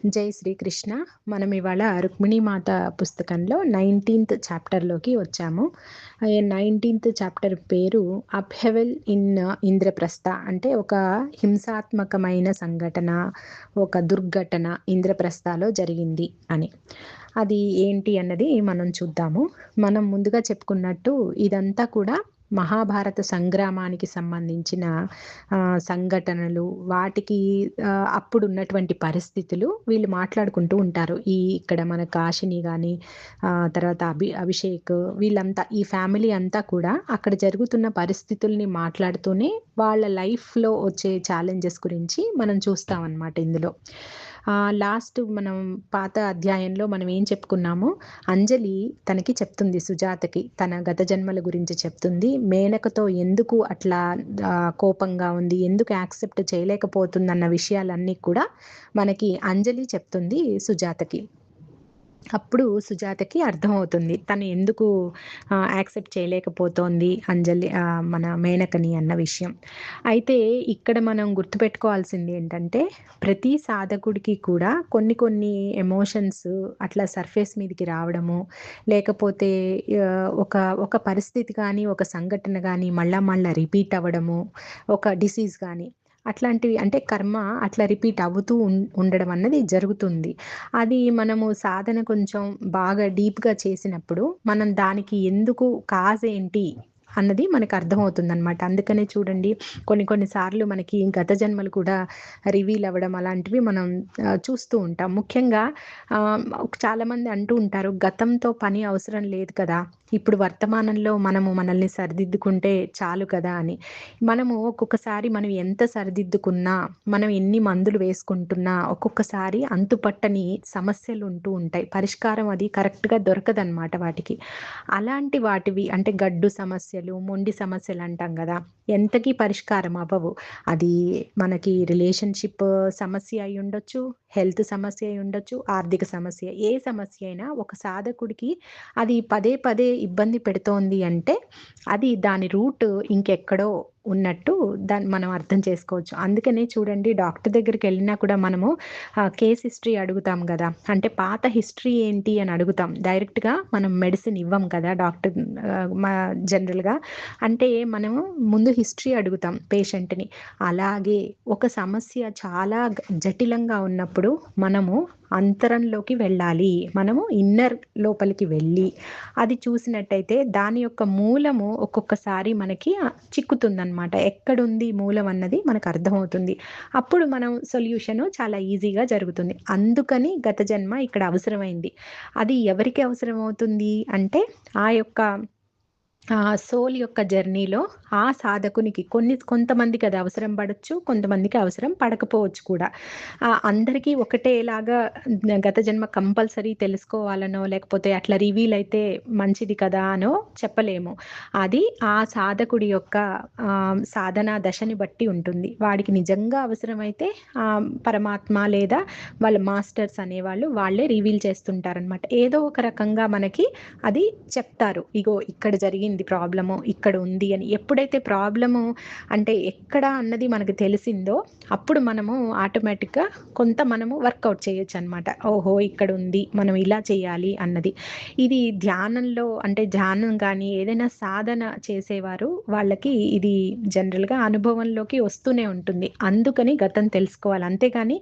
జై శ్రీకృష్ణ. మనం ఇవాళ రుక్మిణీమాత పుస్తకంలో 19th చాప్టర్లోకి వచ్చాము. 19th చాప్టర్ పేరు అప్హెవెల్ ఇన్ ఇంద్రప్రస్థ. అంటే ఒక హింసాత్మకమైన సంఘటన, ఒక దుర్ఘటన ఇంద్రప్రస్థలో జరిగింది అని. అది ఏంటి అన్నది మనం చూద్దాము. మనం ముందుగా చెప్పుకున్నట్టు ఇదంతా కూడా మహాభారత సంగ్రామానికి సంబంధించిన సంఘటనలు, వాటికి అప్పుడున్నటువంటి పరిస్థితులు వీళ్ళు మాట్లాడుకుంటూ ఉంటారు. ఇక్కడ మన కాశిని గాని, తర్వాత అభిషేక్ వీళ్ళంతా, ఈ ఫ్యామిలీ అంతా కూడా అక్కడ జరుగుతున్న పరిస్థితుల్ని మాట్లాడుతూనే వాళ్ళ లైఫ్‌లో వచ్చే ఛాలెంజెస్ గురించి మనం చూస్తామనమాట ఇందులో. లాస్ట్ మనం పాత అధ్యాయంలో మనం ఏం చెప్పుకున్నామో, అంజలి తనకి చెప్తుంది, సుజాతకి తన గత జన్మల గురించి చెప్తుంది. మేనకతో ఎందుకు అట్లా కోపంగా ఉంది, ఎందుకు యాక్సెప్ట్ చేయలేకపోతుందన్న విషయాలన్నీ కూడా మనకి అంజలి చెప్తుంది సుజాతకి. అప్పుడు సుజాతకి అర్థమవుతుంది తను ఎందుకు యాక్సెప్ట్ చేయలేకపోతోంది అంజలి, మన మేనకని అన్న విషయం. అయితే ఇక్కడ మనం గుర్తుపెట్టుకోవాల్సింది ఏంటంటే, ప్రతి సాధకుడికి కూడా కొన్ని కొన్ని ఎమోషన్స్ అట్లా సర్ఫేస్ మీదకి రావడము, లేకపోతే ఒక ఒక పరిస్థితి కానీ, ఒక సంఘటన కానీ మళ్ళా మళ్ళా రిపీట్ అవ్వడము, ఒక డిసీజ్ కానీ అట్లాంటివి, అంటే కర్మ అట్లా రిపీట్ అవుతూ ఉండడం అన్నది జరుగుతుంది. అది మనము సాధన కొంచెం బాగా డీప్‌గా చేసినప్పుడు, మనం దానికి ఎందుకు కాజ్ ఏంటి అన్నది మనకు అర్థమవుతుందనమాట. అందుకనే చూడండి, కొన్ని కొన్ని సార్లు మనకి గత జన్మలు కూడా రివీల్ అవ్వడం అలాంటివి మనం చూస్తూ ఉంటాం. ముఖ్యంగా చాలామంది అంటూ ఉంటారు, గతంతో పని అవసరం లేదు కదా, ఇప్పుడు వర్తమానంలో మనము మనల్ని సరిదిద్దుకుంటే చాలు కదా అని. మనము ఒక్కొక్కసారి మనం ఎంత సరిదిద్దుకున్నా, మనం ఎన్ని మందులు వేసుకుంటున్నా, ఒక్కొక్కసారి అంతుపట్టని సమస్యలు ఉంటూ ఉంటాయి. పరిష్కారం అది కరెక్ట్‌గా దొరకదనమాట వాటికి. అలాంటి వాటివి అంటే గడ్డు సమస్యలు, మొండి సమస్యలు అంటాం గదా, ఎంతకీ పరిష్కారం అవ్వవు. అది మనకి రిలేషన్‌షిప్ సమస్య అయ్యుండొచ్చు, హెల్త్ సమస్య అయ్యుండొచ్చు, ఆర్థిక సమస్య. ఏ సమస్య అయినా ఒక సాధకుడికి అది పదే పదే ఇబ్బంది పెడుతోంది అంటే, అది దాని రూట్ ఇంకెక్కడో ఉన్నట్టు దాన్ని మనం అర్థం చేసుకోవచ్చు. అందుకనే చూడండి, డాక్టర్ దగ్గరికెళ్ళినా కూడా మనము కేస్ హిస్టరీ అడుగుతాం గదా, అంటే పాత హిస్టరీ ఏంటి అని అడుగుతాం. డైరెక్ట్‌గా మనం మెడిసిన్ ఇవ్వం కదా డాక్టర్, జనరల్‌గా. అంటే మనము ముందు హిస్టరీ అడుగుతాం పేషెంట్‌ని. అలాగే ఒక సమస్య చాలా జటిలంగా ఉన్నప్పుడు మనము అంతరంలోకి వెళ్ళాలి. మనము ఇన్నర్ లోపలికి వెళ్ళి అది చూసినట్టయితే దాని యొక్క మూలము ఒక్కొక్కసారి మనకి చిక్కుతుందనమాట. ఎక్కడుంది మూలం అన్నది మనకు అర్థమవుతుంది. అప్పుడు మనం సొల్యూషను చాలా ఈజీగా జరుగుతుంది. అందుకని గత జన్మ ఇక్కడ అవసరమైంది. అది ఎవరికి అవసరమవుతుంది అంటే, ఆ యొక్క సోల్ యొక్క జర్నీలో ఆ సాధకునికి కొంతమందికి అది అవసరం పడొచ్చు, కొంతమందికి అవసరం పడకపోవచ్చు కూడా. అందరికీ ఒకటేలాగా గత జన్మ కంపల్సరీ తెలుసుకోవాలనో, లేకపోతే అట్లా రివీల్ అయితే మంచిది కదా అనో చెప్పలేము. అది ఆ సాధకుడి యొక్క సాధనా దశని బట్టి ఉంటుంది. వాడికి నిజంగా అవసరమైతే పరమాత్మ లేదా వాళ్ళ మాస్టర్స్ అనేవాళ్ళు వాళ్ళే రివీల్ చేస్తుంటారనమాట. ఏదో ఒక రకంగా మనకి అది చెప్తారు. ఇగో ఇక్కడ జరిగింది ప్రాబ్లము, ఇక్కడ ఉంది అని. ఎప్పుడైతే ప్రాబ్లము అంటే ఎక్కడ అన్నది మనకు తెలిసిందో, అప్పుడు మనము ఆటోమేటిక్‌గా మనము వర్కౌట్ చేయొచ్చనమాట. ఓహో! ఇక్కడుంది, మనం ఇలా చేయాలి అన్నది. ఇది ధ్యానంలో, అంటే ధ్యానం గానీ, ఏదైనా సాధన చేసేవారు వాళ్ళకి ఇది జనరల్‌గా అనుభవంలోకి వస్తూనే ఉంటుంది. అందుకని గతం తెలుసుకోవాలి. అంతేగాని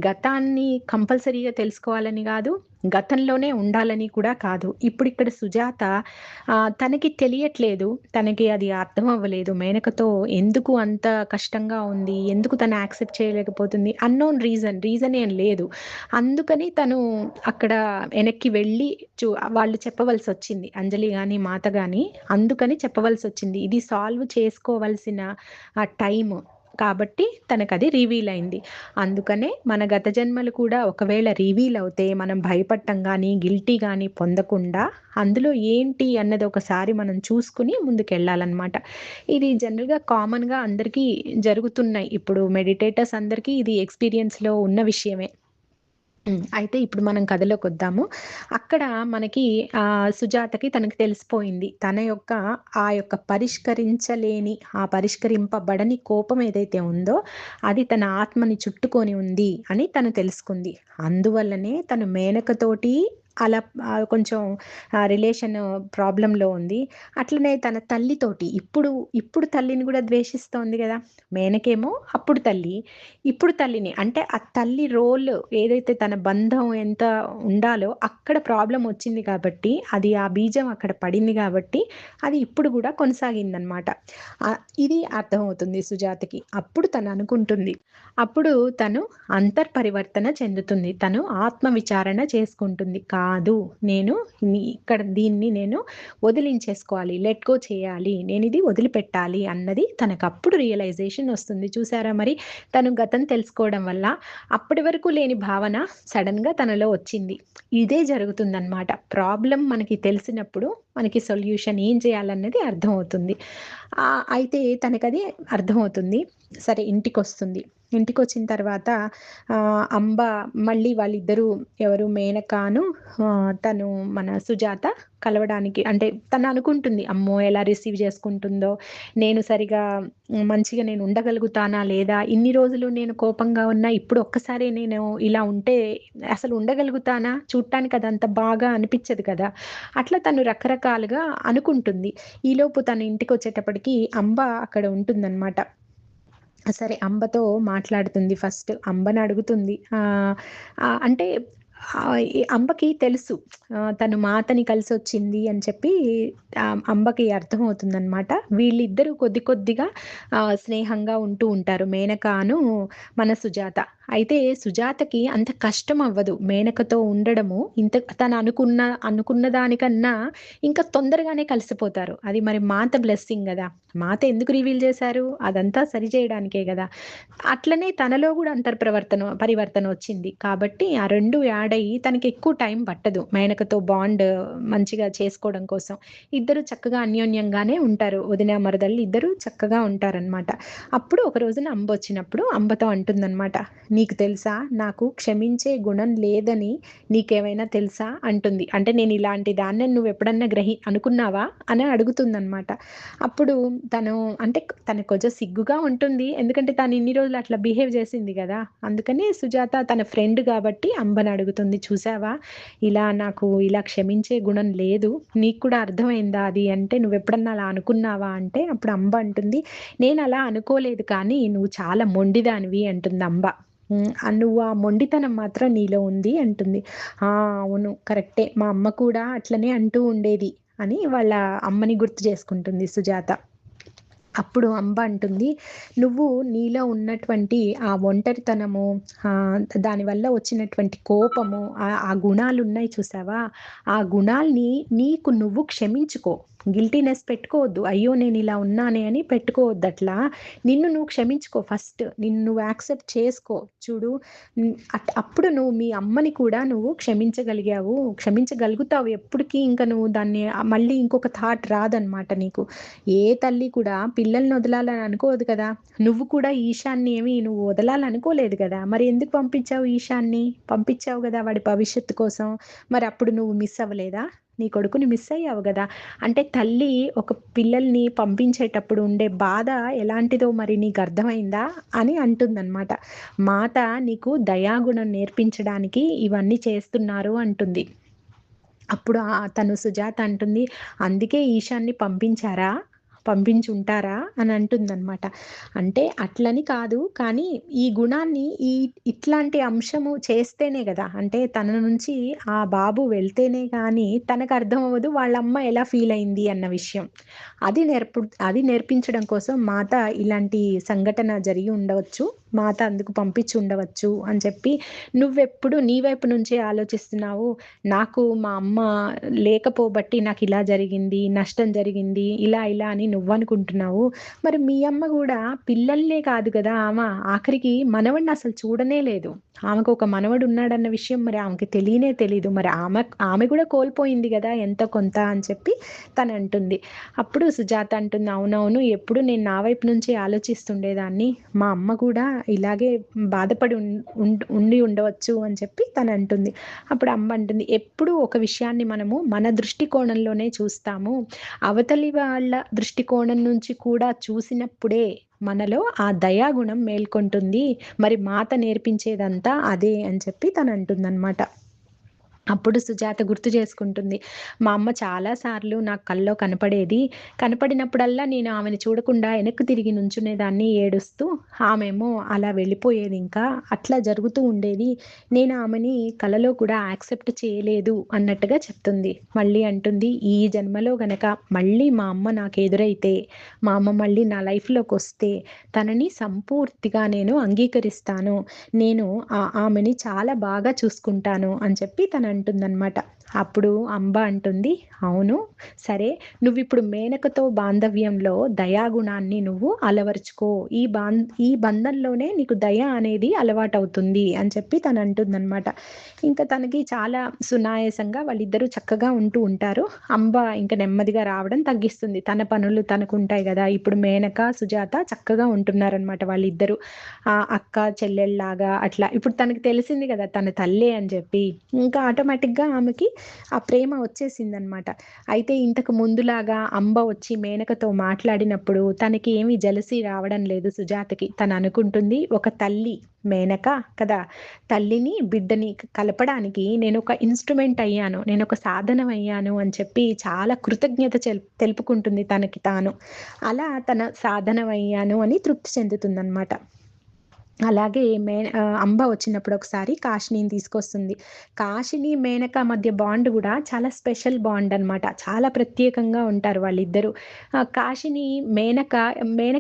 గతాన్ని కంపల్సరీగా తెలుసుకోవాలని గాదు, గతంలోనే ఉండాలని కూడా కాదు. ఇప్పుడిక్కడ సుజాత తనకి తెలియట్లేదు. తనకి అది అర్థం అవ్వలేదు. మేనకతో ఎందుకు అంత కష్టంగా ఉంది? ఎందుకు తను యాక్సెప్ట్ చేయలేకపోతుంది? అన్నోన్ రీజన్ ఏం లేదు. అందుకని తను అక్కడ వెనక్కి వెళ్ళి వాళ్ళు చెప్పవలసొచ్చింది. అంజలి గాని, మాత గాని అందుకని చెప్పవలసొచ్చింది. ఇది సాల్వ్ చేసుకోవాల్సిన టైము. కాబట్టి తనకది రివీల్ అయింది. అందుకనే మన గత జన్మలు కూడా ఒకవేళ రివీల్ అవుతే మనం భయపడటం గానీ, గిల్టీ గానీ పొందకుండా, అందులో ఏంటి అన్నది ఒకసారి మనం చూసుకొని ముందుకెళ్ళాలన్నమాట. ఇది జనరల్‌గా కామన్‌గా అందరికీ జరుగుతున్నాయి. ఇప్పుడు మెడిటేటర్స్ అందరికీ ఇది ఎక్స్‌పీరియన్స్‌లో ఉన్న విషయమే. అయితే ఇప్పుడు మనం కథలోకొద్దాము. అక్కడ మనకి సుజాతకి తనకి తెలిసిపోయింది. తన యొక్క ఆ యొక్క పరిష్కరింపబడని కోపం ఏదైతే ఉందో, అది తన ఆత్మని చుట్టుకొని ఉంది అని తను తెలుసుకుంది. అందువల్లనే తను మేనకతోటి అలా కొంచెం రిలేషన్ ప్రాబ్లమ్‌లో ఉంది. అట్లనే తన తల్లితోటి ఇప్పుడు తల్లిని గూడా ద్వేషిస్తోంది గదా! మేనకేమో అప్పుడు తల్లి. ఇప్పుడు తల్లిని అంటే ఆ తల్లి రోల్ ఏదైతే తన బంధం ఎంత ఉండాలో అక్కడ ప్రాబ్లమ్ వచ్చింది కాబట్టి, అది ఆ బీజం అక్కడ పడింది గాబట్టి, అది ఇప్పుడు గూడా కొనసాగిందనమాట. ఇది అర్థమవుతుంది సుజాతకి. అప్పుడు తను అనుకుంటుంది. అప్పుడు తను అంతర్పరివర్తన చెందుతుంది. తను ఆత్మ విచారణ చేసుకుంటుంది. కాదు, నేను దీన్ని నేను వదిలించేసుకోవాలి. లెట్ గో చేయాలి. నేనిది వదిలిపెట్టాలి అన్నది తనకప్పుడు రియలైజేషన్ ఒస్తుంది. చూసారా మరి? తను గతం తెలుసుకోవడం వల్ల అప్పటి వరకు లేని భావన సడెన్‌గా తనలో వచ్చింది. ఇదే జరుగుతుందనమాట. ప్రాబ్లమ్ మనకి తెలిసినప్పుడు మనకి సొల్యూషన్ ఏం చేయాలన్నది అర్థమవుతుంది. అయితే తనకది అర్థమవుతుంది. సరే ఇంటికొస్తుంది. ఇంటికొచ్చిన తర్వాత అంబ మళ్ళీ వాళ్ళిద్దరూ ఎవరు మేనకాను తను మన సుజాత కలవడానికి అంటే తననుకుంటుంది. అమ్మో! ఎలా రిసీవ్ చేసుకుంటుందో, నేను సరిగా మంచిగా నేను ఉండగలుగుతానా లేదా? ఇన్ని రోజులు నేను కోపంగా ఉన్నా, ఇప్పుడు ఒక్కసారే నేను ఇలా ఉంటే అసలు ఉండగలుగుతానా? చూడటానికి అదంత బాగా అనిపిచ్చదు కదా! అట్లా తను రకరకాలుగా అనుకుంటుంది. ఈలోపు తను ఇంటికొచ్చేటప్పటికి అంబ అక్కడ ఉంటుందనమాట. సరే అంబతో మాట్లాడుతుంది ఫస్ట్. అంబనడుగుతుంది. అంటే ఈ అంబకి తెలుసు. తను మాతని కలిసొచ్చింది అని చెప్పి అంబకి అర్థమవుతుందనమాట. వీళ్ళిద్దరూ కొద్ది కొద్దిగా స్నేహంగా ఉంటూ ఉంటారు. మేనకాను మన సుజాత. అయితే సుజాతకి అంత కష్టం అవ్వదు. మేనకతో ఉండడము అనుకున్న దానికన్నా ఇంకా తొందరగానే కలిసిపోతారు. అది మరి మాత బ్లెస్సింగ్ గదా! మాత ఎందుకు రివీల్ చేశారు? అదంతా సరిజేయడానికే గదా! అట్లనే తనలో గూడా పరివర్తనొచ్చింది. కాబట్టి ఆ 2 యాడ్ అయ్యి తనకెక్కువ టైం పట్టదు. మేనకతో బాండ్ మంచిగా చేసుకోవడం కోసం. ఇద్దరు చక్కగా అన్యోన్యంగానే ఉంటారు. వదిన, మరదళ్ళు ఇద్దరు చక్కగా ఉంటారనమాట. అప్పుడు ఒక రోజున అంబొచ్చినప్పుడు అంబతో అంటుందనమాట. "నీకు తెలుసా? నాకు క్షమించే గుణం లేదని నీకేమైనా తెలుసా?" అంటుంది. అంటే నేనిలాంటి దాన్నని నువ్వెప్పుడన్నా అనుకున్నావా? అని అడుగుతుందనమాట. అప్పుడు తను అంటే తనకు కొంచెం సిగ్గుగా ఉంటుంది. ఎందుకంటే తను ఇన్ని రోజులు అట్లా బిహేవ్ చేసింది గదా! అందుకని సుజాత తన ఫ్రెండ్ గాబట్టి అంబని అడుగుతుంది. "చూసావా? నాకు ఇలా క్షమించే గుణం లేదు. నీకు కూడా అర్థమైందా అది అంటే నువ్వెప్పుడన్నా అలా అనుకున్నావా?" అంటే అప్పుడు అంబ అంటుంది, "నేనలా అనుకోలేదు కానీ నువ్వు చాలా మొండిదానివి" అంటుంది అంబ. "నువ్వు ఆ మొండితనం మాత్రం నీలో ఉంది" అంటుంది. "ఆ! అవును. కరెక్టే. మా అమ్మ కూడా అట్లనే అంటూ ఉండేది" అని వాళ్ళ అమ్మని గుర్తు చేసుకుంటుంది సుజాత. అప్పుడు అంబ అంటుంది, "నువ్వు నీలో ఉన్నటువంటి ఆ ఒంటరితనము, దానివల్ల వచ్చినటువంటి కోపము, ఆ గుణాలున్నాయి చూసావా? ఆ గుణాల్ని నీకు నువ్వు క్షమించుకో. గిల్టీనెస్ పెట్టుకోవద్దు. అయ్యో! నేనిలా ఉన్నానే అని పెట్టుకోవద్దట్లా. నిన్ను నువ్వు క్షమించుకో ఫస్ట్. నిన్ను నువ్వు యాక్సెప్ట్ చేసుకో. చూడు అప్పుడు నువ్వు మీ అమ్మని కూడా నువ్వు క్షమించగలిగావు. క్షమించగలుగుతావు ఎప్పటికి ఇంక నువ్వు దాన్ని మళ్ళీ ఇంకొక థాట్ రాదనమాట నీకు. ఏ తల్లి కూడా పిల్లల్ని వదలాలని అనుకోదు కదా! నువ్వు కూడా ఈశాన్‌ని నువ్వు వదలాలనుకోలేదు కదా! మరి ఎందుకు పంపించావు ఈశాన్‌ని? పంపించావు గదా! వాడి భవిష్యత్తు కోసం. మరి అప్పుడు నువ్వు మిస్ అవ్వలేదా? నీ కొడుకుని మిస్ అయ్యావు గదా! అంటే తల్లి ఒక పిల్లల్ని పంపించేటప్పుడు ఉండే బాధ ఎలాంటిదో మరి నీకు అర్థమైందా? అని అంటుందనమాట. మాత నీకు దయాగుణం నేర్పించడానికి ఇవన్నీ చేస్తున్నారు అంటుంది. అప్పుడు తను సుజాత అంటుంది, "అందుకే ఈశాన్‌ని పంపించారా? పంపించుంటారా?" అని అంటుందనమాట. అంటే అట్లని కాదు. కానీ ఈ గుణాన్ని ఇట్లాంటి అంశము చేస్తేనే గదా! అంటే తన నుంచి ఆ బాబు వెళ్తేనే గానీ తనకర్థమవ్వదు వాళ్ళమ్మ ఎలా ఫీలయింది అన్న విషయం. అది నేర్పించడం కోసం మాత ఇలాంటి సంఘటన జరిగి ఉండవచ్చు. మాత అందుకు పంపించి ఉండవచ్చు అని చెప్పి, "నువ్వెప్పుడు నీ వైపు నుంచే ఆలోచిస్తున్నావు. నాకు మా అమ్మ లేకపోబట్టి నాకిలా జరిగింది, నష్టం జరిగింది, ఇలా అని నువ్వనుకుంటున్నావు. మరి మీ అమ్మ గూడా పిల్లలనే కాదు గదా! ఆఖరికి మనవడిని అసలు చూడనే లేదు. ఆమెకొక మనవడున్నాడన్న విషయం మరి ఆమెకి తెలియనే తెలీదు. మరి ఆమె గూడా కోల్పోయింది గదా! ఎంతో కొంత" అని చెప్పి తనంటుంది. అప్పుడు సుజాత అంటుంది, "అవునవును. ఎప్పుడు నేను నా వైపు నుంచే ఆలోచిస్తుండేదాన్ని. మా అమ్మ కూడా ఇలాగే బాధపడి ఉండి ఉండవచ్చు అని చెప్పి తనంటుంది. అప్పుడు అమ్మ అంటుంది, "ఎప్పుడూ ఒక విషయాన్ని మనము మన దృష్టికోణంలోనే చూస్తాము. అవతలి వాళ్ళ దృష్టికోణం నుంచి కూడా చూసినప్పుడే మనలో ఆ దయాగుణం మేల్కొంటుంది. మరి మాత నేర్పించేదంతా అదే" అని చెప్పి తనంటుందనమాట. అప్పుడు సుజాత గుర్తు చేసుకుంటుంది. మా అమ్మ చాలా సార్లు నాకు కల్లో కనపడేది. కనపడినప్పుడల్లా నేను ఆమెను చూడకుండా వెనక్కి తిరిగి నుంచునేదాన్ని ఏడుస్తూ. ఆమేమో అలా వెళ్ళిపోయేదింకా. అట్లా జరుగుతూ ఉండేది. నేను ఆమెని కలలో కూడా యాక్సెప్ట్ చేయలేదు అన్నట్టుగా చెప్తుంది. మళ్ళీ అంటుంది, "ఈ జన్మలో గనక మళ్ళీ మా అమ్మ నాకెదురైతే, మా అమ్మ మళ్ళీ నా లైఫ్‌లోకొస్తే తనని సంపూర్తిగా నేను అంగీకరిస్తాను. నేను ఆమెని చాలా బాగా చూసుకుంటాను" అని చెప్పి తనంటుందనమాట. అప్పుడు అంబ అంటుంది, "అవును, సరే, నువ్విప్పుడు మేనకతో బాంధవ్యంలో దయాగుణాన్ని నువ్వు అలవరుచుకో. ఈ బంధంలోనే నీకు దయ అనేది అలవాటవుతుంది" అని చెప్పి తనంటుందనమాట. ఇంక తనకి చాలా సునాయాసంగా వాళ్ళిద్దరూ చక్కగా ఉంటూ ఉంటారు. అంబ ఇంక నెమ్మదిగా రావడం తగ్గిస్తుంది. తన పనులు తనకుంటాయి గదా! ఇప్పుడు మేనక, సుజాత చక్కగా ఉంటున్నారనమాట వాళ్ళిద్దరూ. అక్క, చెల్లెల్లాగా అట్లా. ఇప్పుడు తనకి తెలిసింది గదా! తన తల్లే అని జెప్పి. ఇంకా ఆటోమేటిక్‌గా ఆమెకి ఆ ప్రేమ వచ్చేసిందనమాట. అయితే ఇంతకు ముందులాగా అంబ వచ్చి మేనకతో మాట్లాడినప్పుడు తనకి ఏమి జెలసీ రావడం లేదు సుజాతకి. తననుకుంటుంది, ఒక తల్లి మేనక కదా! తల్లిని, బిడ్డని కలపడానికి నేనొక ఇన్‌స్ట్రుమెంట్ అయ్యాను. నేనొక సాధనం అయ్యాను అని చెప్పి చాలా కృతజ్ఞత తెలుపుకుంటుంది తనకి తాను. అలా తన సాధనమయ్యాను అని తృప్తి చెందుతుందనమాట. అలాగే అంబ వచ్చినప్పుడు ఒకసారి కాషినిని తీసుకొస్తుంది. కాషిని, మేనక మధ్య బాండ్ గూడా చాలా స్పెషల్ బాండ్ అనమాట. చాలా ప్రత్యేకంగా ఉంటారు వాళ్ళిద్దరూ. కాషిని మేనక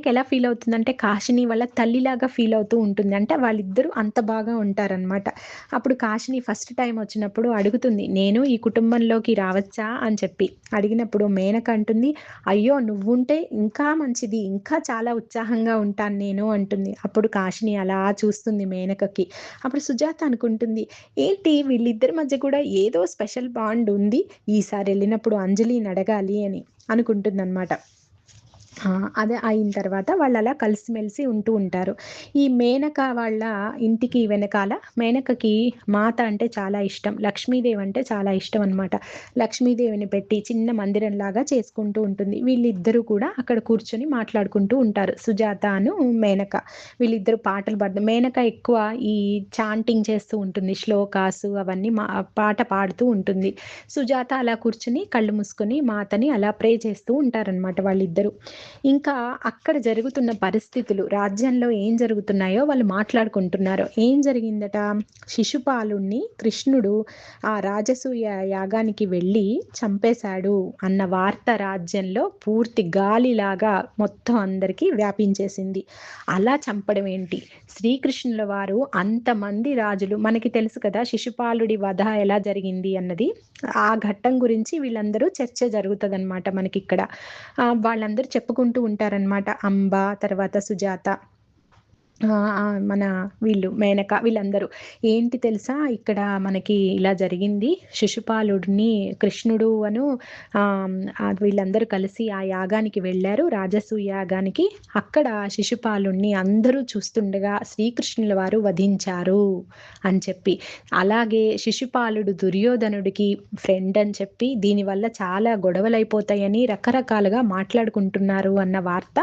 ఎలా ఫీల్ అవుతుందంటే కాషిని వాళ్ళ తల్లిలాగా ఫీల్ అవుతూ ఉంటుంది. అంటే వాళ్ళిద్దరూ అంత బాగా ఉంటారనమాట. అప్పుడు కాషిని ఫస్ట్ టైమ్ వచ్చినప్పుడు అడుగుతుంది, "నేను ఈ కుటుంబంలోకి రావచ్చా?" అని చెప్పి. అడిగినప్పుడు మేనక అంటుంది, "అయ్యో! నువ్వుంటే ఇంకా మంచిది. ఇంకా చాలా ఉత్సాహంగా ఉంటాను నేను" అంటుంది. అప్పుడు కాషిని అలా చూస్తుంది మేనకకి. అప్పుడు సుజాత అనుకుంటుంది, ఏంటి వీళ్ళిద్దరి మధ్య కూడా ఏదో స్పెషల్ బాండ్ ఉంది. ఈసారెళ్ళినప్పుడు అంజలిని అడగాలి అని అనుకుంటుందనమాట. ఆ! అదే అయిన తర్వాత వాళ్ళలా కలిసిమెలిసి ఉంటూ ఉంటారు. ఈ మేనక వాళ్ళ ఇంటికి వెనకాల మేనకకి మాత అంటే చాలా ఇష్టం. లక్ష్మీదేవి అంటే చాలా ఇష్టం అనమాట. లక్ష్మీదేవిని పెట్టి చిన్న మందిరంలాగా చేసుకుంటూ ఉంటుంది. వీళ్ళిద్దరూ కూడా అక్కడ కూర్చొని మాట్లాడుకుంటూ ఉంటారు. సుజాతను, మేనక. వీళ్ళిద్దరూ పాటలు మేనక ఎక్కువ ఈ చాంటింగ్ చేస్తూ ఉంటుంది. శ్లోకాసు అవన్నీ పాట పాడుతూ ఉంటుంది. సుజాత అలా కూర్చొని కళ్ళు మూసుకొని మాతని అలా ప్రే చేస్తూ ఉంటారనమాట వాళ్ళిద్దరూ. ఇంకా అక్కడ జరుగుతున్న పరిస్థితులు, రాజ్యంలో ఏం జరుగుతున్నాయో వాళ్ళు మాట్లాడుకుంటున్నారు. ఏం జరిగిందట? శిశుపాలుడిని కృష్ణుడు ఆ రాజసూయ యాగానికి వెళ్ళి చంపేశాడు అన్న వార్త రాజ్యంలో పూర్తి గాలిలాగా మొత్తం అందరికీ వ్యాపించేసింది. అలా చంపడం ఏంటి? శ్రీకృష్ణుల వారు అంతమంది రాజులు మనకి తెలుసు కదా! శిశుపాలుడి వధ ఎలా జరిగింది అన్నది. ఆ ఘట్టం గురించి వీళ్ళందరూ చర్చ జరుగుతదనమాట మనకిక్కడ. వాళ్ళందరూ చెప్పుకుంటూ ఉంటారనమాట. అంబ, తర్వాత సుజాత, మన వీళ్ళు మేనక వీళ్ళందరూ. ఏంటి తెలుసా? ఇక్కడ మనకి ఇలా జరిగింది. శిశుపాలుడిని కృష్ణుడు వీళ్ళందరూ కలిసి ఆ యాగానికి వెళ్లారు. రాజసూయ యాగానికి. అక్కడ శిశుపాలుడిని అందరూ చూస్తుండగా శ్రీకృష్ణుల వారు వధించారు అని చెప్పి. అలాగే శిశుపాలుడు దుర్యోధనుడికి ఫ్రెండ్ అని చెప్పి దీనివల్ల చాలా గొడవలైపోతాయని రకరకాలుగా మాట్లాడుకుంటున్నారు అన్న వార్త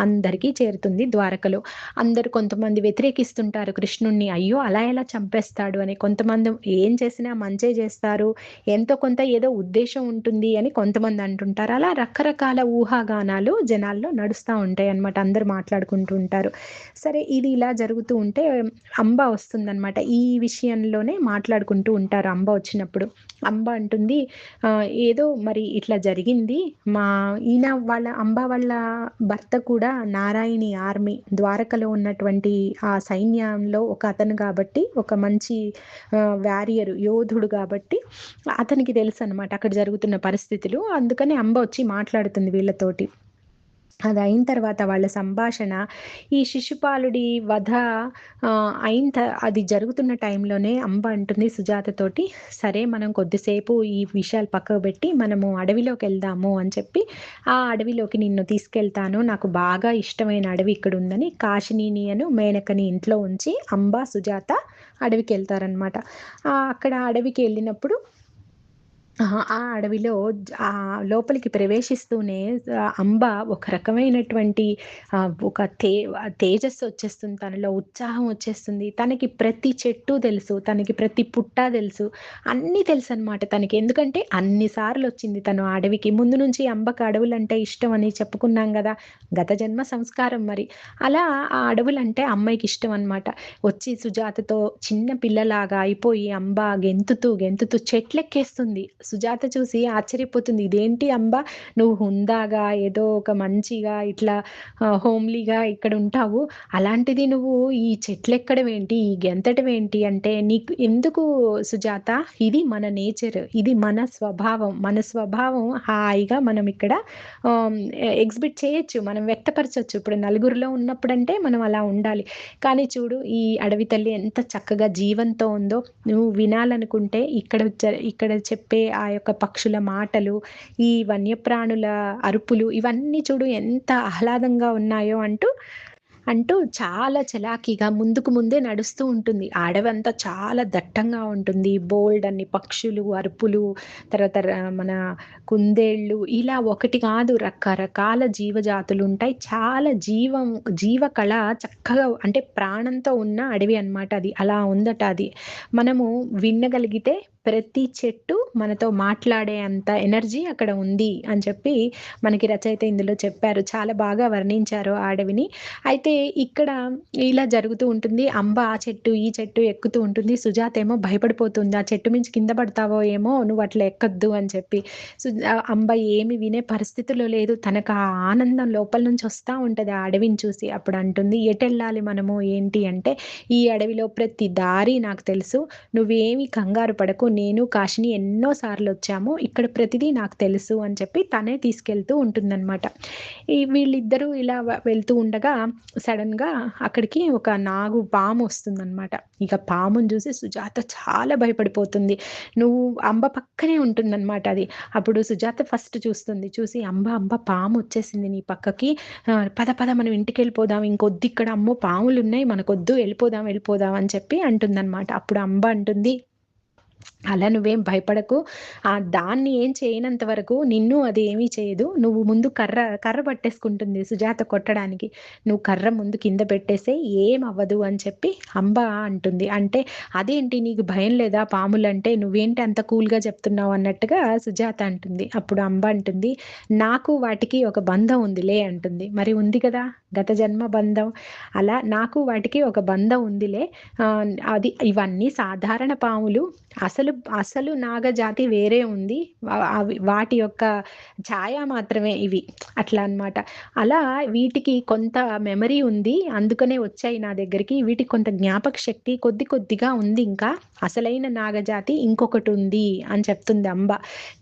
అందరికీ చేరుతుంది ద్వారకలో. అందరూ కొంతమంది వ్యతిరేకిస్తుంటారు కృష్ణుడిని. అయ్యో! అలా ఎలా చంపేస్తాడు అని. కొంతమంది ఏం చేసినా మంచే చేస్తారు. ఎంతో కొంత ఏదో ఉద్దేశ్యం ఉంటుంది అని కొంతమంది అంటుంటారు. అలా రకరకాల ఊహాగానాలు జనాల్లో నడుస్తా ఉంటాయన్నమాట. అందరూ మాట్లాడుకుంటూ ఉంటారు. సరే, ఇది ఇలా జరుగుతూ ఉంటే అంబ వస్తుందన్నమాట. ఈ విషయంలోనే మాట్లాడుకుంటూ ఉంటారు అంబ వచ్చినప్పుడు. అంబ అంటుంది, ఏదో మరి ఇట్లా జరిగింది. అంబ వాళ్ళ భర్త కూడా నారాయణి ఆర్మీ ద్వారకలో ఉన్నటువంటి ఆ సైన్యంలో ఒక అతను కాబట్టి, ఒక మంచి వారియర్ యోధుడు కాబట్టి అతనికి తెలుసనమాట అక్కడ జరుగుతున్న పరిస్థితులు. అందుకని అంబ వచ్చి మాట్లాడుతుంది వీళ్ళతోటి. అదయిన తర్వాత వాళ్ళ సంభాషణ, ఈ శిశుపాలుడి వధ అయిన అది జరుగుతున్న టైంలోనే అంబ అంటుంది సుజాతతోటి, "సరే మనం కొద్దిసేపు ఈ విషయాలు పక్కకు బెట్టి మనము అడవిలోకెళ్దాము" అని చెప్పి, ఆ అడవిలోకి నిన్ను తీసుకెళ్తాను. నాకు బాగా ఇష్టమైన అడవి ఇక్కడుందని కాశినినియను, మేనకని ఇంట్లో ఉంచి అంబ, సుజాత అడవికెళ్తారనమాట. అక్కడ అడవికి ఎళ్ళినప్పుడు అహా! ఆ అడవిలో లోపలికి ప్రవేశిస్తూనే అంబ ఒక రకమైనటువంటి ఒక తేజస్సొచ్చేస్తుంది తనలో, ఉత్సాహం వచ్చేస్తుంది. తనకి ప్రతి చెట్టు తెలుసు, తనకి ప్రతి పుట్ట తెలుసు, అన్నీ తెలుసనమాట తనకి. ఎందుకంటే అన్ని సార్లొచ్చింది తను ఆ అడవికి. ముందు నుంచి అంబకి అడవులంటే ఇష్టమని చెప్పుకున్నాం గదా! గత జన్మ సంస్కారం మరి. అలా ఆ అడవులంటే అమ్మాయికిష్టం అనమాట. వచ్చి సుజాతతో చిన్న పిల్లలాగా అయిపోయి అంబ గెంతుతూ, గెంతుతూ చెట్లెక్కేస్తుంది. సుజాత చూసి ఆశ్చర్యపోతుంది. "ఇదేంటి అంబ, నువ్వు హుందాగా ఏదో ఒక మంచిగా ఇట్లా హోమ్లీగా ఇక్కడుంటావు. అలాంటిది నువ్వు ఈ చెట్లెక్కడం ఏంటి? ఈ గెంతటం ఏంటి?" అంటే, "నీకు ఎందుకు సుజాత, ఇది మన నేచర్. ఇది మన స్వభావం. మన స్వభావం హాయిగా మనం ఇక్కడ ఆహ్, ఎగ్జిబిట్ చేయొచ్చు. మనం వ్యక్తపరచొచ్చు. ఇప్పుడు నలుగురిలో ఉన్నప్పుడంటే మనం అలా ఉండాలి. కానీ చూడు ఈ అడవి తల్లి ఎంత చక్కగా జీవంతో ఉందో, నువ్వు వినాలనుకుంటే ఇక్కడ చెప్పే ఆ యొక్క పక్షుల మాటలు, ఈ వన్యప్రాణుల అరుపులు ఇవన్నీ చూడు ఎంత ఆహ్లాదంగా ఉన్నాయో" అంటూ చాలా చలాకీగా ముందుకు ముందే నడుస్తూ ఉంటుంది. ఆ అడవంతా చాలా దట్టంగా ఉంటుంది. బోలెడన్ని పక్షులు, అరుపులు, తర్వాత మన కుందేళ్ళు ఇలా ఒకటి కాదు రకరకాల జీవజాతులుంటాయి. చాలా జీవకళ చక్కగా అంటే ప్రాణంతో ఉన్న అడవి అన్నమాట అది. అలా ఉందట అది. మనము వినగలిగితే ప్రతి చెట్టు మనతో మాట్లాడే అంత ఎనర్జీ అక్కడ ఉంది అని చెప్పి మనకి రచయిత ఇందులో చెప్పారు. చాలా బాగా వర్ణించారు ఆ అడవిని. అయితే ఇక్కడ ఇలా జరుగుతూ ఉంటుంది. అంబ ఆ చెట్టు, ఈ చెట్టు ఎక్కుతూ ఉంటుంది. సుజాత ఏమో భయపడిపోతుంది. "ఆ చెట్టు మించి కింద పడతావో ఏమో, నువ్వట్లా ఎక్కొద్దు" అని చెప్పి. అంబ ఏమి వినే పరిస్థితిలో లేదు. తనకు ఆ ఆనందం లోపల నుంచి వస్తా ఉంటది ఆ అడవిని చూసి. అప్పుడు అంటుంది, "ఎటెళ్ళాలి మనము ఏంటి" అంటే, "ఈ అడవిలో ప్రతి దారి నాకు తెలుసు. నువ్వేమి కంగారు పడకు. నేను, కాశిని ఎన్నో సార్లొచ్చాము. ఇక్కడ ప్రతిదీ నాకు తెలుసు" అని చెప్పి తనే తీసుకెళ్తూ ఉంటుందనమాట. వీళ్ళిద్దరూ ఇలా వెళ్తూ ఉండగా సడెన్‌గా అక్కడికి ఒక నాగు పామొస్తుందనమాట. ఇక పాముని చూసి సుజాత చాలా భయపడిపోతుంది. అంబ పక్కనే ఉంటుందనమాట అది. అప్పుడు సుజాత ఫస్ట్ చూస్తుంది. చూసి "అంబ, అంబ పామొచ్చేసింది నీ పక్కకి. పద పద మనం ఇంటికెళ్ళిపోదాం. ఇంకొద్దిక్కడ అమ్మో పాములున్నాయి. మనకొద్దు ఎళ్ళిపోదాం, ఎళ్ళిపోదాం" అని చెప్పి అంటుందనమాట. అప్పుడు అంబ అంటుంది, "అలా నువ్వేం భయపడకు. దాన్ని ఏం చేయనంత వరకు నిన్ను అది ఏమీ చేయదు. నువ్వు ముందు కర్ర పట్టేసుకుంటుంది సుజాత కొట్టడానికి. నువ్వు కర్ర ముందు కింద పెట్టేసేయి ఏమవ్వదు" అని చెప్పి అంబ అంటుంది. అంటే, "అదేంటి నీకు భయం లేదా పాములంటే? నువ్వేంటి అంత కూల్‌గా చెప్తున్నావు" అన్నట్టుగా సుజాత అంటుంది. అప్పుడు అంబ అంటుంది, "నాకు వాటికి ఒక బంధం ఉందిలే" అంటుంది. మరి ఉంది కదా! గత జన్మ బంధం. అలా నాకు వాటికి ఒక బంధం ఉందిలే. ఇవన్నీ సాధారణ పాములు. అసలు అసలు నాగజాతి వేరే ఉంది. వాటి యొక్క ఛాయ మాత్రమే ఇవి. అట్లా అన్నమాట. అలా వీటికి కొంత మెమరీ ఉంది. అందుకనే వచ్చాయి నా దగ్గరికి. వీటికి కొంత జ్ఞాపక శక్తి కొద్దిగా ఉంది ఇంకా. అసలైన నాగజాతి ఇంకొకటుంది అని చెప్తుంది అంబ.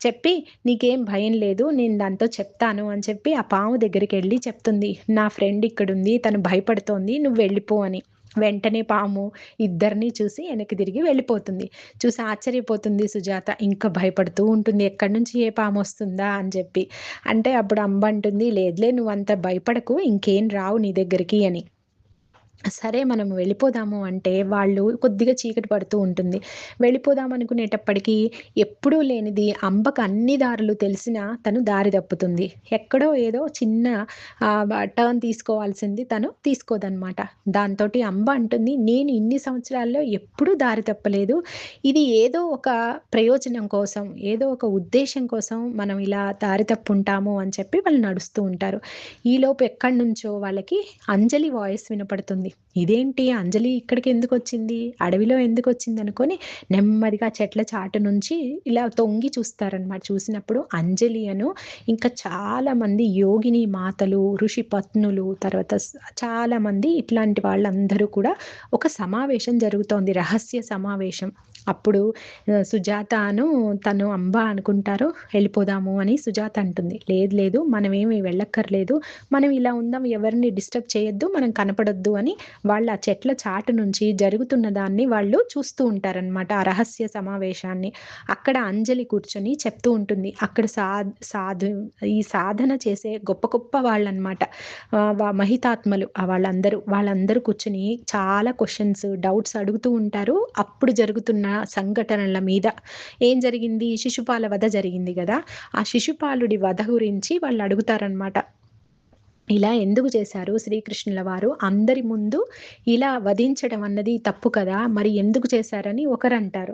చెప్పి, "నీకేం భయం లేదు. నేను దాంతో చెప్తాను" అని చెప్పి ఆ పాము దగ్గరికెళ్ళి చెప్తుంది. "నా ఫ్రెండ్ ఇక్కడుంది. తను భయపడుతోంది. నువ్వు వెళ్ళిపో" అని. వెంటనే పాము ఇద్దరిని చూసి వెనక్కి తిరిగి వెళ్ళిపోతుంది. చూసి ఆశ్చర్యపోతుంది సుజాత. ఇంకా భయపడుతూ ఉంటుంది. ఎక్కడి నుంచి ఏ పామొస్తుందా అని జెప్పి. అంటే అప్పుడు అంబ అంటుంది, "లేదులే నువ్వంత భయపడకు. ఇంకేం రావు నీ దగ్గరికి" అని. సరే మనం వెళ్ళిపోదాము అంటే, వాళ్ళు కొద్దిగా చీకటి పడుతూ ఉంటుంది. వెళ్ళిపోదాం అనుకునేటప్పటికి ఎప్పుడూ లేనిది అంబకు అన్ని దారులు తెలిసినా తను దారి తప్పుతుంది. ఎక్కడో ఏదో చిన్న టర్న్ తీసుకోవాల్సింది తను తీసుకోదనమాట. దాంతోటి అంబ అంటుంది, "నేను ఇన్ని సంవత్సరాల్లో ఎప్పుడూ దారి తప్పలేదు. ఇది ఏదో ఒక ప్రయోజనం కోసం, ఏదో ఒక ఉద్దేశ్యం కోసం మనం ఇలా దారి తప్పుంటాము" అని చెప్పి వాళ్ళు నడుస్తూ ఉంటారు. ఈలోపు ఎక్కడినుంచో వాళ్ళకి అంజలి వాయిస్ వినపడుతుంది. ఇదేంటి అంజలి ఇక్కడికి ఎందుకొచ్చింది? అడవిలో ఎందుకొచ్చింది అనుకోని నెమ్మదిగా చెట్ల చాటు నుంచి ఇలా తొంగి చూస్తారనమాట. చూసినప్పుడు అంజలి ఇంకా చాలామంది యోగిని మాతలు, ఋషి పత్నులు, తర్వాత చాలామంది ఇట్లాంటి వాళ్ళందరూ కూడా ఒక సమావేశం జరుగుతోంది. రహస్య సమావేశం. అప్పుడు సుజాతను తను అంబ అనుకుంటారు. "ఎళ్ళిపోదాము" అని సుజాత అంటుంది. "లేదు లేదు మనమేమి వెళ్ళక్కర్లేదు. మనం ఇలా ఉందాం. ఎవరిని డిస్టర్బ్ చేయొద్దు. మనం కనపడొద్దు" అని వాళ్ళు ఆ చెట్ల చాటు నుంచి జరుగుతున్న దాన్ని వాళ్ళు చూస్తూ ఉంటారనమాట. ఆ రహస్య సమావేశాన్ని. అక్కడ అంజలి కూర్చొని చెప్తూ ఉంటుంది. అక్కడ సాధు ఈ సాధన చేసే గొప్ప గొప్ప వాళ్ళనమాట. మహితాత్మలు వాళ్ళందరూ కూర్చొని చాలా క్వెషన్స్, డౌట్స్ అడుగుతూ ఉంటారు. అప్పుడు జరుగుతున్న సంఘటనల మీద. ఏం జరిగింది? శిశుపాల వధ జరిగింది గదా! ఆ శిశుపాలుడి వధ గురించి వాళ్ళు అడుగుతారనమాట. ఇలా ఎందుకు చేశారు శ్రీకృష్ణుల వారు? అందరి ముందు ఇలా వధించడం అన్నది తప్పు కదా! మరి ఎందుకు చేశారని ఒకరంటారు.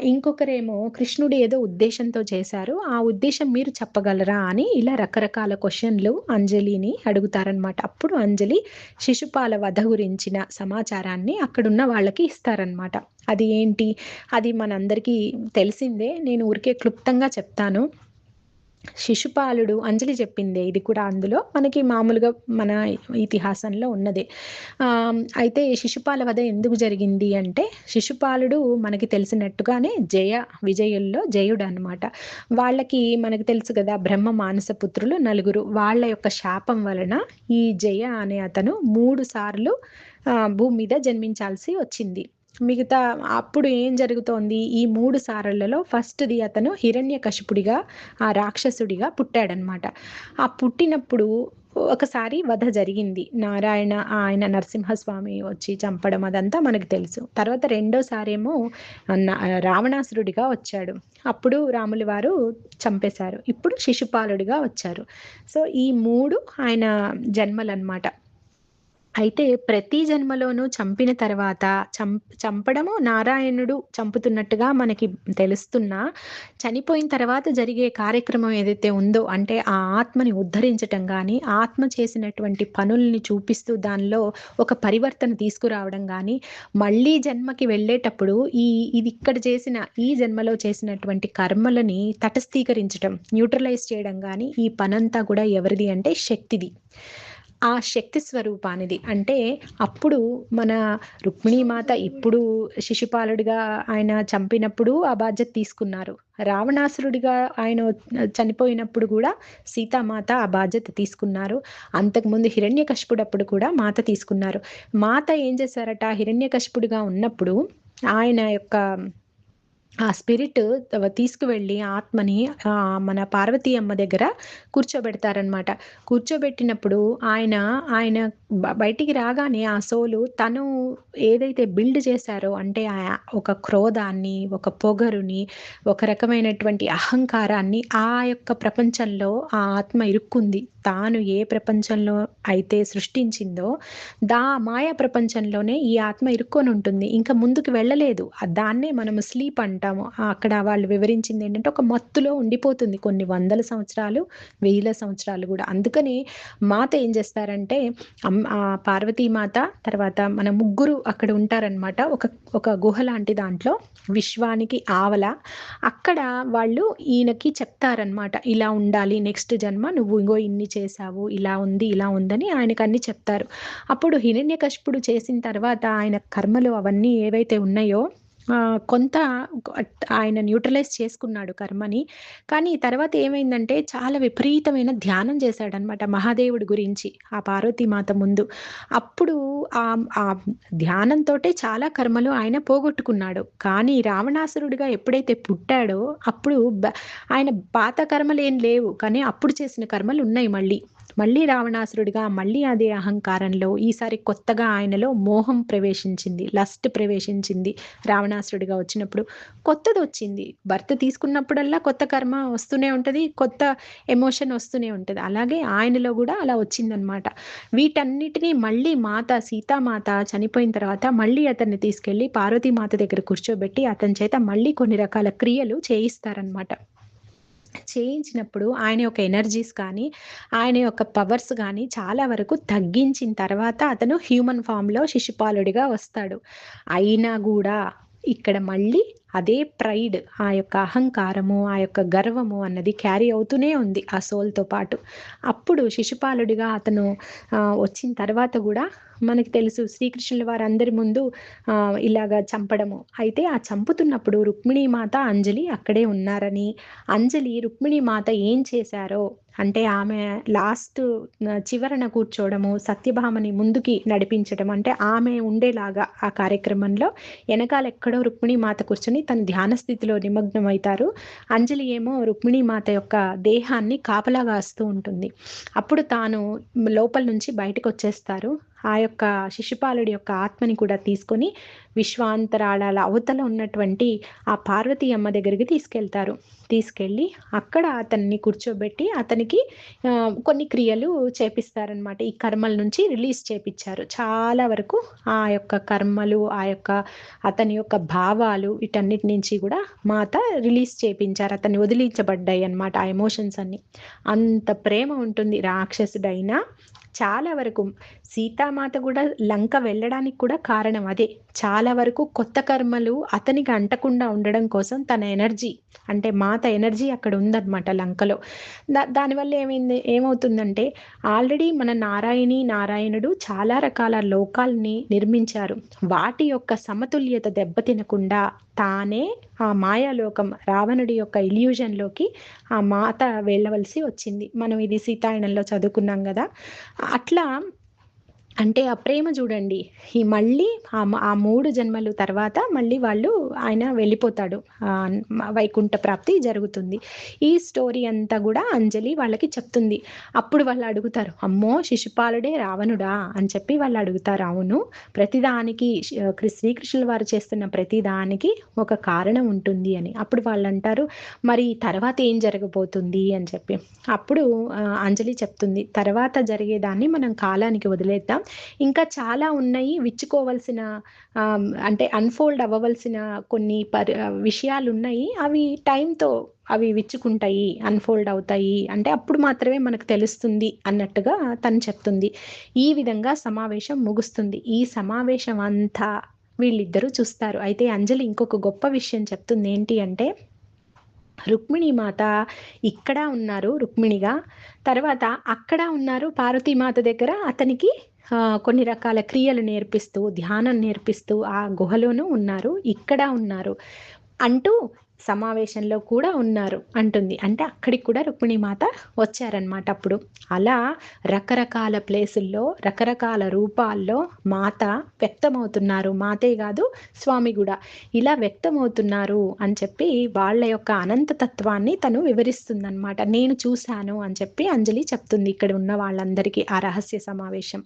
ఇంకొకరేమో కృష్ణుడు ఏదో ఉద్దేశంతో చేశారు. ఆ ఉద్దేశం మీరు చెప్పగలరా? అని ఇలా రకరకాల క్వెషన్‌లు అంజలిని అడుగుతారనమాట. అప్పుడు అంజలి శిశుపాల వధ గురించిన సమాచారాన్ని అక్కడున్న వాళ్ళకి ఇస్తారనమాట. అది ఏంటి? అది మనందరికీ తెలిసిందే. నేను ఊరికే క్లుప్తంగా చెప్తాను. శిశుపాలుడు అంజలి చెప్పిందే ఇది కూడా అందులో మనకి మామూలుగా మన ఇతిహాసంలో ఉన్నదే. అయితే శిశుపాల వధ ఎందుకు జరిగింది అంటే, శిశుపాలుడు మనకి తెలిసినట్టుగానే విజయుల్లో జయుడనమాట. వాళ్ళకి మనకు తెలుసు గదా! బ్రహ్మ మానస పుత్రులు నలుగురు. వాళ్ళ యొక్క శాపం వలన ఈ జయ అనే అతను 3 సార్లు భూమి మీద జన్మించాల్సి వచ్చింది. మిగతా అప్పుడు ఏం జరుగుతోంది? ఈ 3 సారలలో ఫస్ట్‌ది అతను హిరణ్యకశిపుడిగా ఆ రాక్షసుడిగా పుట్టాడనమాట. ఆ పుట్టినప్పుడు ఒకసారి వధ జరిగింది. ఆయన నరసింహస్వామి వచ్చి చంపడం అదంతా మనకు తెలుసు. తర్వాత రెండోసారేమో రావణాసురుడిగా వచ్చాడు. అప్పుడు రాములు వారు చంపేశారు. ఇప్పుడు శిశుపాలుడిగా వచ్చారు. సో, ఈ 3 ఆయన జన్మలనమాట. అయితే ప్రతి జన్మలోనూ చంపిన తర్వాత చంపడము నారాయణుడు చంపుతున్నట్టుగా మనకి తెలుస్తున్నా, చనిపోయిన తర్వాత జరిగే కార్యక్రమం ఏదైతే ఉందో, అంటే ఆ ఆత్మని ఉద్ధరించటం గానీ, ఆత్మ చేసినటువంటి పనుల్ని చూపిస్తూ దానిలో ఒక పరివర్తన తీసుకురావడం గానీ, మళ్ళీ జన్మకి వెళ్ళేటప్పుడు ఇది ఇక్కడ చేసిన ఈ జన్మలో చేసినటువంటి కర్మలని తటస్థీకరించటం, న్యూట్రలైజ్ చేయడం గానీ, ఈ పనంతా కూడా ఎవరిది అంటే శక్తిది. ఆ శక్తి స్వరూపానిది. అంటే అప్పుడు మన రుక్మిణీమాత ఇప్పుడు శిశుపాలుడిగా ఆయన చంపినప్పుడు ఆ బాధ్యత తీసుకున్నారు. రావణాసురుడిగా ఆయన చనిపోయినప్పుడు గూడా సీతామాత ఆ బాధ్యత తీసుకున్నారు. అంతకుముందు హిరణ్యకశిపుడప్పుడు కూడా మాత తీసుకున్నారు. మాత ఏం చేశారట హిరణ్యకశిపుడిగా ఉన్నప్పుడు ఆయన యొక్క ఆ స్పిరిట్ తీసుకువెళ్ళి ఆత్మని మన పార్వతీ అమ్మ దగ్గర కూర్చోబెడతారనమాట. కూర్చోబెట్టినప్పుడు ఆయన బయటికి రాగానే ఆ సోలు తను ఏదైతే బిల్డ్ చేశారో అంటే ఒక క్రోధాన్ని, ఒక పొగరుని, ఒక రకమైనటువంటి అహంకారాన్ని ఆ యొక్క ప్రపంచంలో ఆ ఆత్మ ఇరుక్కుంది. తాను ఏ ప్రపంచంలో అయితే సృష్టించిందో మాయా ప్రపంచంలోనే ఈ ఆత్మ ఇరుక్కొనుంటుంది. ఇంకా ముందుకు వెళ్ళలేదు. దాన్నే మనము స్లీప్ అంటాము. అక్కడ వాళ్ళు వివరించిందేంటంటే, ఒక మత్తులో ఉండిపోతుంది కొన్ని వందల సంవత్సరాలు, వేల సంవత్సరాలు గూడా. అందుకని మాత ఏం జేస్తారంటే, పార్వతీ మాత, తర్వాత మన ముగ్గురు అక్కడ ఉంటారనమాట. ఒక గుహ లాంటి దాంట్లో విశ్వానికి ఆవల. అక్కడ వాళ్ళు ఈయనకి చెప్తారనమాట. ఇలా ఉండాలి నెక్స్ట్ జన్మ నువ్వు ఇంగో ఇన్ని చేశావు, ఇలా ఉంది, ఇలా ఉందని ఆయనకన్నీ చెప్తారు. అప్పుడు హిరణ్యకశిపుడు చేసిన తర్వాత ఆయన కర్మలు అవన్నీ ఏవైతే ఉన్నాయో కొంత ఆయన న్యూట్రలైజ్ చేసుకున్నాడు కర్మని. కానీ తర్వాత ఏమైందంటే చాలా విపరీతమైన ధ్యానం చేశాడనమాట మహాదేవుడి గురించి ఆ పార్వతీమాత ముందు. అప్పుడు ఆ ధ్యానంతోటే చాలా కర్మలు ఆయన పోగొట్టుకున్నాడు. కానీ రావణాసురుడిగా ఎప్పుడైతే పుట్టాడో అప్పుడు ఆయన పాత కర్మలేం లేవు. కానీ అప్పుడు చేసిన కర్మలున్నాయి మళ్ళీ. మళ్ళీ రావణాసురుడిగా మళ్ళీ అదే అహంకారంలో ఈసారి కొత్తగా ఆయనలో మోహం ప్రవేశించింది. లస్ట్ ప్రవేశించింది. రావణాసురుడిగా వచ్చినప్పుడు కొత్తదొచ్చింది. భర్త తీసుకున్నప్పుడల్లా కొత్త కర్మ వస్తూనే ఉంటది. కొత్త ఎమోషన్ వస్తూనే ఉంటది. అలాగే ఆయనలో గూడా అలా వచ్చిందనమాట. వీటన్నిటిని మళ్ళీ సీతామాత చనిపోయిన తర్వాత మళ్ళీ అతన్ని తీసుకెళ్ళి పార్వతీమాత దగ్గర కూర్చోబెట్టి అతని చేత మళ్ళీ కొన్ని రకాల క్రియలు చేయిస్తారనమాట. చేయించినప్పుడు ఆయన యొక్క ఎనర్జీస్ కానీ, ఆయన యొక్క పవర్స్ గానీ చాలా వరకు తగ్గించిన తర్వాత అతను హ్యూమన్ ఫార్మ్‌లో శిశుపాలుడిగా వస్తాడు. అయినా గూడా ఇక్కడ మళ్ళీ అదే ప్రైడ్, ఆ యొక్క అహంకారము, ఆ యొక్క గర్వము అన్నది క్యారీ అవుతూనే ఉంది ఆ సోల్‌తో పాటు. అప్పుడు శిశుపాలుడిగా అతను వచ్చిన తర్వాత గూడా మనకి తెలుసు శ్రీకృష్ణుల వారందరి ముందు ఇలాగ చంపడము. అయితే ఆ చంపుతున్నప్పుడు రుక్మిణీ మాత, అంజలి అక్కడే ఉన్నారని, అంజలి రుక్మిణీ మాత ఏం చేశారో అంటే ఆమె లాస్ట్ చివరన కూర్చోవడము, సత్యభామని ముందుకి నడిపించడం అంటే ఆమె ఉండేలాగా ఆ కార్యక్రమంలో ఎనకాల ఎక్కడో రుక్మిణీ మాత కూర్చొని తను ధ్యాన స్థితిలో నిమగ్నమవుతారు. అంజలి ఏమో రుక్మిణీ మాత యొక్క దేహాన్ని కాపలా కాస్తూ ఉంటుంది. అప్పుడు తాను లోపల నుంచి బయటకొచ్చేస్తారు. ఆ యొక్క శిశుపాలుడి యొక్క ఆత్మని కూడా తీసుకొని విశ్వాంతరాళాల అవతల ఉన్నటువంటి ఆ పార్వతీ అమ్మ దగ్గరికి తీసుకెళ్తారు. తీసుకెళ్ళి అక్కడ అతన్ని కూర్చోబెట్టి అతనికి కొన్ని క్రియలు చేపిస్తారనమాట. ఈ కర్మల నుంచి రిలీజ్ చేపిచ్చారు. చాలా వరకు ఆ యొక్క కర్మలు, ఆ యొక్క అతని యొక్క భావాలు వీటన్నిటి నుంచి కూడా మాత రిలీజ్ చేపించారు. అతన్ని వదిలించబడ్డాయి అన్నమాట ఆ ఎమోషన్స్ అన్నీ. అంత ప్రేమ ఉంటుంది రాక్షసుడైనా చాలా వరకు. సీతామాత గూడా లంక వెళ్ళడానికి కూడా కారణం అదే. చాలా వరకు కొత్త కర్మలు అతనికి అంటకుండా ఉండడం కోసం తన ఎనర్జీ అంటే మాత ఎనర్జీ అక్కడ ఉందన్నమాట లంకలో. దానివల్ల ఏమవుతుందంటే ఆల్రెడీ మన నారాయణుడు చాలా రకాల లోకాల్ని నిర్మించారు. వాటి యొక్క సమతుల్యత దెబ్బతినకుండా తానే ఆ మాయాలోకం రావణుడి యొక్క ఇల్యూజన్‌లోకి ఆ మాత వెళ్ళవలసి వచ్చింది. మనం ఇది సీతాయనంలో చదువుకున్నాం గదా! అట్లా అంటే ఆ ప్రేమ జూడండి. మళ్ళీ ఆ 3 జన్మలు తర్వాత మళ్ళీ ఆయన వెళ్ళిపోతాడు. వైకుంఠ ప్రాప్తి జరుగుతుంది. ఈ స్టోరీ అంతా గూడా అంజలి వాళ్ళకి చెప్తుంది. అప్పుడు వాళ్ళు అడుగుతారు, "అమ్మో! శిశుపాలుడే రావణుడా?" అని చెప్పి వాళ్ళు అడుగుతారు. అవును. ప్రతిదానికి శ్రీకృష్ణుల వారు చేస్తున్న ప్రతిదానికి ఒక కారణం ఉంటుంది అని. అప్పుడు వాళ్ళంటారు, "మరి తర్వాత ఏం జరగబోతుంది?" అని చెప్పి. అప్పుడు అంజలి చెప్తుంది, "తర్వాత జరిగేదాన్ని మనం కాలానికి వదిలేద్దాం. ఇంకా చాలా ఉన్నాయి విచ్చుకోవాల్సిన అంటే అన్‌ఫోల్డ్ అవ్వవలసిన కొన్ని విషయాలున్నాయి. అవి టైంతో అవి విచ్చుకుంటాయి, అన్‌ఫోల్డ్ అవుతాయి. అంటే అప్పుడు మాత్రమే మనకు తెలుస్తుంది" అన్నట్టుగా తను చెప్తుంది. ఈ విధంగా సమావేశం ముగుస్తుంది. ఈ సమావేశం అంతా వీళ్ళిద్దరూ చూస్తారు. అయితే అంజలి ఇంకొక గొప్ప విషయం చెప్తుంది. ఏంటి అంటే రుక్మిణీ మాత ఇక్కడ ఉన్నారు రుక్మిణిగా. తర్వాత అక్కడ ఉన్నారు పార్వతీమాత దగ్గర అతనికి కొన్ని రకాల క్రియలు నేర్పిస్తూ, ధ్యానం నేర్పిస్తూ ఆ గుహలోనూ ఉన్నారు. ఇక్కడ ఉన్నారు. అంటూ సమావేశంలో కూడా ఉన్నారు అంటుంది. అంటే అక్కడికి కూడా రుక్మిణీ మాత వచ్చారనమాట అప్పుడు. అలా రకరకాల ప్లేసుల్లో, రకరకాల రూపాల్లో మాత వ్యక్తమవుతున్నారు. మాతే గాదు స్వామి గూడా. ఇలా వ్యక్తమవుతున్నారు అని చెప్పి వాళ్ళ యొక్క అనంత తత్వాన్ని తను వివరిస్తుందనమాట. నేను చూశాను అని చెప్పి అంజలి చెప్తుంది ఇక్కడ ఉన్న వాళ్ళందరికీ ఆ రహస్య సమావేశం.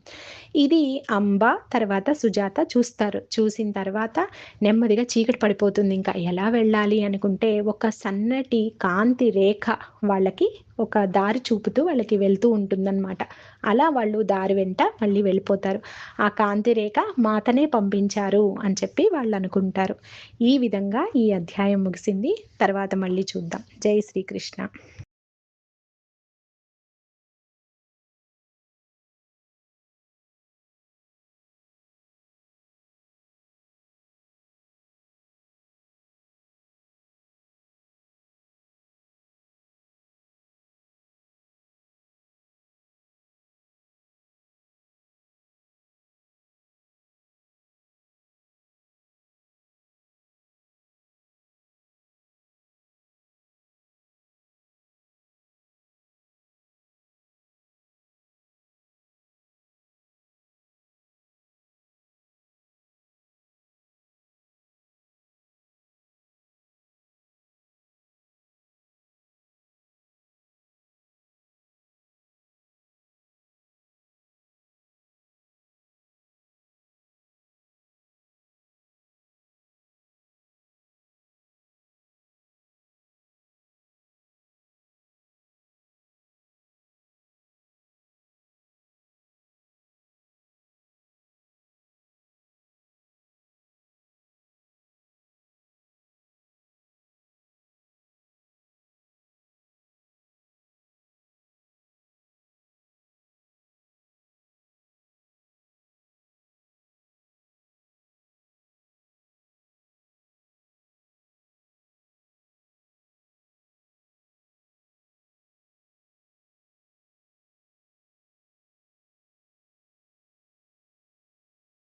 ఇది అంబ తర్వాత సుజాత చూస్తారు. చూసిన తర్వాత నెమ్మదిగా చీకటి పడిపోతుంది. ఇంకా ఎలా వెళ్ళాలి అనుకుంటే ఒక సన్నటి కాంతి రేఖ వాళ్ళకి ఒక దారి చూపుతూ వాళ్ళకి వెళ్తూ ఉంటుందన్నమాట. అలా వాళ్ళు దారి వెంట మళ్ళీ వెళ్ళిపోతారు. ఆ కాంతి రేఖ మాతనే పంపించారు అని చెప్పి వాళ్ళనుకుంటారు. ఈ విధంగా ఈ అధ్యాయం ముగిసింది. తర్వాత మళ్ళీ చూద్దాం. జై శ్రీకృష్ణ.